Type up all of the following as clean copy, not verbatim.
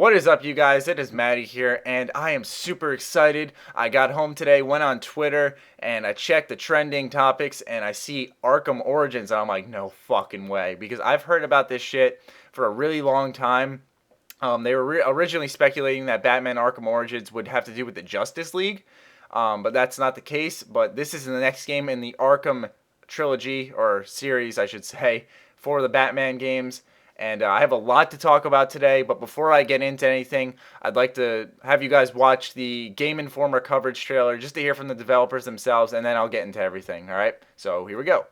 What is up, you guys? It is Maddie here, and I am super excited. I got home today, went on Twitter, and I checked the trending topics, and I see Arkham Origins, and I'm like, no fucking way, because I've heard about this shit for a really long time. They were originally speculating that Batman Arkham Origins would have to do with the Justice League, but that's not the case. But this is the next game in the Arkham trilogy, or series, I should say, for the Batman games. And I have a lot to talk about today, but before I get into anything, I'd like to have you guys watch the Game Informer coverage trailer just to hear from the developers themselves, and then I'll get into everything, alright? So here we go.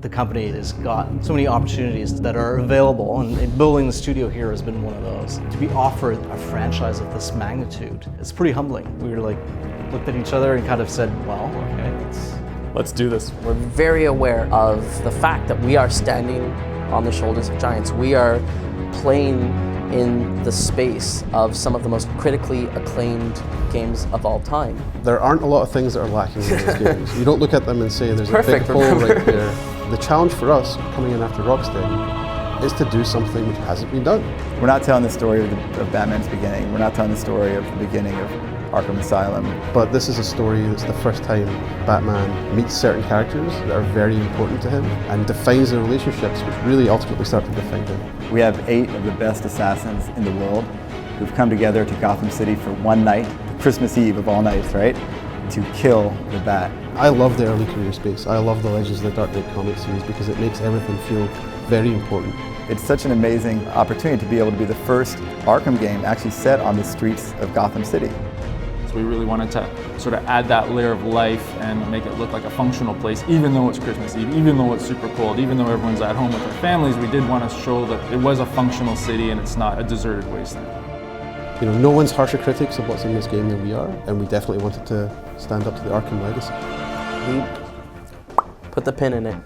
The company has got so many opportunities that are available, and building the studio here has been one of those. To be offered a franchise of this magnitude, it's pretty humbling. We were like, looked at each other and kind of said, well, okay, let's do this. We're very aware of the fact that we are standing on the shoulders of giants. We are playing in the space of some of the most critically acclaimed games of all time. There aren't a lot of things that are lacking in these games. You don't look at them and say there's Perfect. a big hole right there. The challenge for us, coming in after Rocksteady, is to do something which hasn't been done. We're not telling the story of Batman's beginning. We're not telling the story of the beginning of Arkham Asylum. But this is a story that's the first time Batman meets certain characters that are very important to him and defines the relationships which really ultimately start to define him. We have 8 of the best assassins in the world who've come together to Gotham City for one night, Christmas Eve of all nights, right? To kill the Bat. I love the early career space. I love the Legends of the Dark Knight comic series because it makes everything feel very important. It's such an amazing opportunity to be able to be the first Arkham game actually set on the streets of Gotham City. We really wanted to sort of add that layer of life and make it look like a functional place, even though it's Christmas Eve, even though it's super cold, even though everyone's at home with their families. We did want to show that it was a functional city and it's not a deserted wasteland. You know, no one's harsher critics of what's in this game than we are, and we definitely wanted to stand up to the Arkham legacy. We put the pin in it.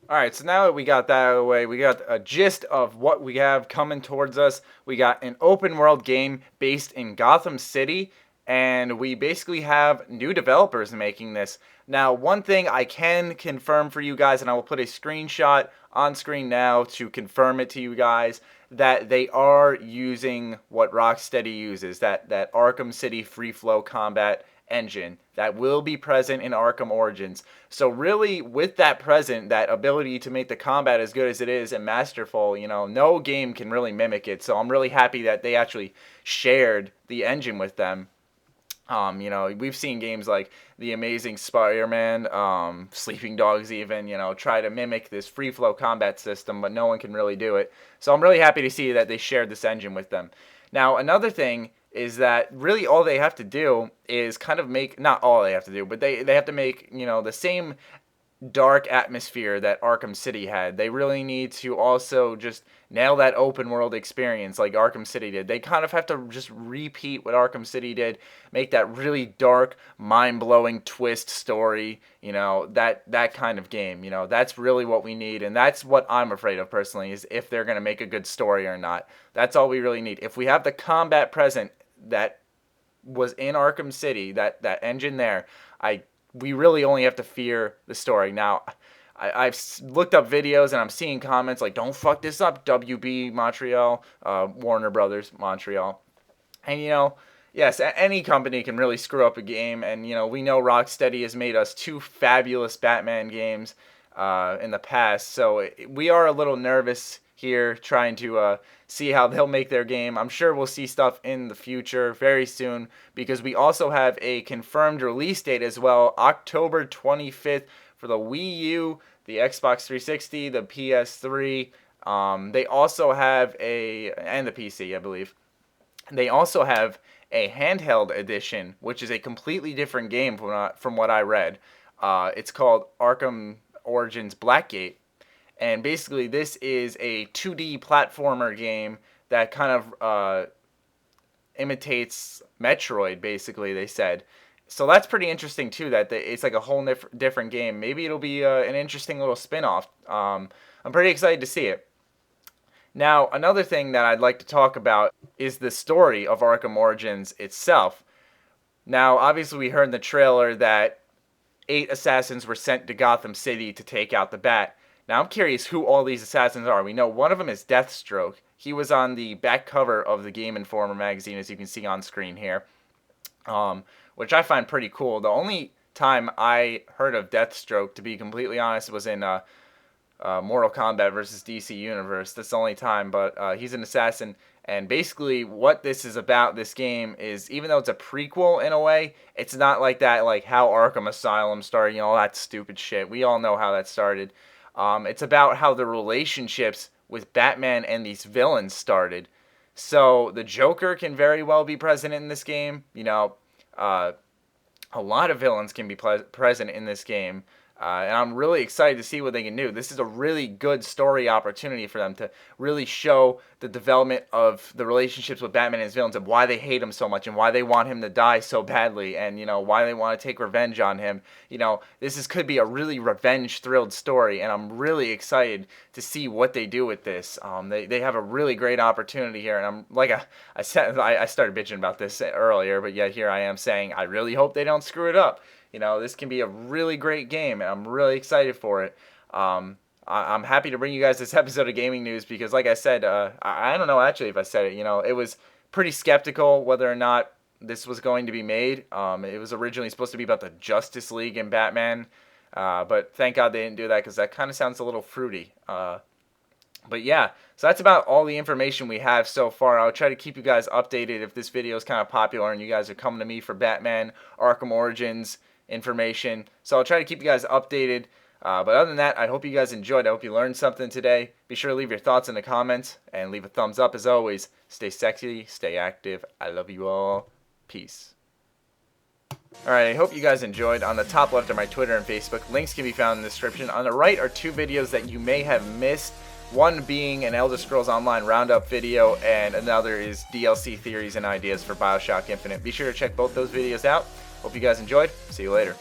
Alright, so now that we got that out of the way, we got a gist of what we have coming towards us. We got an open world game based in Gotham City, and we basically have new developers making this. Now, one thing I can confirm for you guys, and I will put a screenshot on screen now to confirm it to you guys, that they are using what Rocksteady uses, that Arkham City free flow combat engine that will be present in Arkham Origins. So really, with that present, that ability to make the combat as good as it is and masterful, you know, no game can really mimic it. So I'm really happy that they actually shared the engine with them. You know, we've seen games like The Amazing Spider-Man, Sleeping Dogs even, you know, try to mimic this free flow combat system, but no one can really do it. So I'm really happy to see that they shared this engine with them. Now, another thing is that really all they have to do is kind of make, not all they have to do, but they have to make, you know, the same dark atmosphere that Arkham City had. They really need to also just nail that open world experience like Arkham City did. They kind of have to just repeat what Arkham City did, make that really dark, mind-blowing twist story, you know, that kind of game. You know, that's really what we need, and that's what I'm afraid of personally, is if they're going to make a good story or not. That's all we really need. If we have the combat present that was in Arkham City, that engine there, we really only have to fear the story. Now, I've looked up videos and I'm seeing comments like, don't fuck this up, WB Montreal, Warner Brothers Montreal. And, you know, yes, any company can really screw up a game. And, you know, we know Rocksteady has made us 2 fabulous Batman games in the past. So we are a little nervous here trying to see how they'll make their game. I'm sure we'll see stuff in the future very soon, because we also have a confirmed release date as well, October 25th for the Wii U, the Xbox 360, the PS3. They also have and the PC, I believe. They also have a handheld edition, which is a completely different game from what I read. It's called Arkham Origins Blackgate. And basically, this is a 2D platformer game that kind of imitates Metroid, basically, they said. So that's pretty interesting, too, that it's like a whole different game. Maybe it'll be an interesting little spin-off. I'm pretty excited to see it. Now, another thing that I'd like to talk about is the story of Arkham Origins itself. Now, obviously, we heard in the trailer that 8 assassins were sent to Gotham City to take out the Bat. Now I'm curious who all these assassins are. We know one of them is Deathstroke. He was on the back cover of the Game Informer magazine, as you can see on screen here, which I find pretty cool. The only time I heard of Deathstroke, to be completely honest, was in Mortal Kombat versus DC Universe. That's the only time, but he's an assassin. And basically what this is about, this game, is even though it's a prequel in a way, it's not like that, like how Arkham Asylum started, all that stupid shit. We all know how that started. It's about how the relationships with Batman and these villains started. So the Joker can very well be present in this game. A lot of villains can be present in this game. And I'm really excited to see what they can do. This is a really good story opportunity for them to really show the development of the relationships with Batman and his villains and why they hate him so much and why they want him to die so badly and, why they want to take revenge on him. Could be a really revenge-thrilled story, and I'm really excited to see what they do with this. They have a really great opportunity here, and I started bitching about this earlier, but yet here I am saying I really hope they don't screw it up. This can be a really great game, and I'm really excited for it. I'm happy to bring you guys this episode of Gaming News because, like I said, I don't know actually if I said it. It was pretty skeptical whether or not this was going to be made. It was originally supposed to be about the Justice League and Batman, but thank God they didn't do that because that kind of sounds a little fruity. But yeah, so that's about all the information we have so far. I'll try to keep you guys updated if this video is kind of popular and you guys are coming to me for Batman Arkham Origins information. So I'll try to keep you guys updated. But other than that, I hope you guys enjoyed. I hope you learned something today. Be sure to leave your thoughts in the comments and leave a thumbs up as always. Stay sexy, stay active. I love you all. Peace. Alright, I hope you guys enjoyed. On the top left are my Twitter and Facebook. Links can be found in the description. On the right are 2 videos that you may have missed. One being an Elder Scrolls Online Roundup video, and another is DLC theories and ideas for BioShock Infinite. Be sure to check both those videos out. Hope you guys enjoyed. See you later.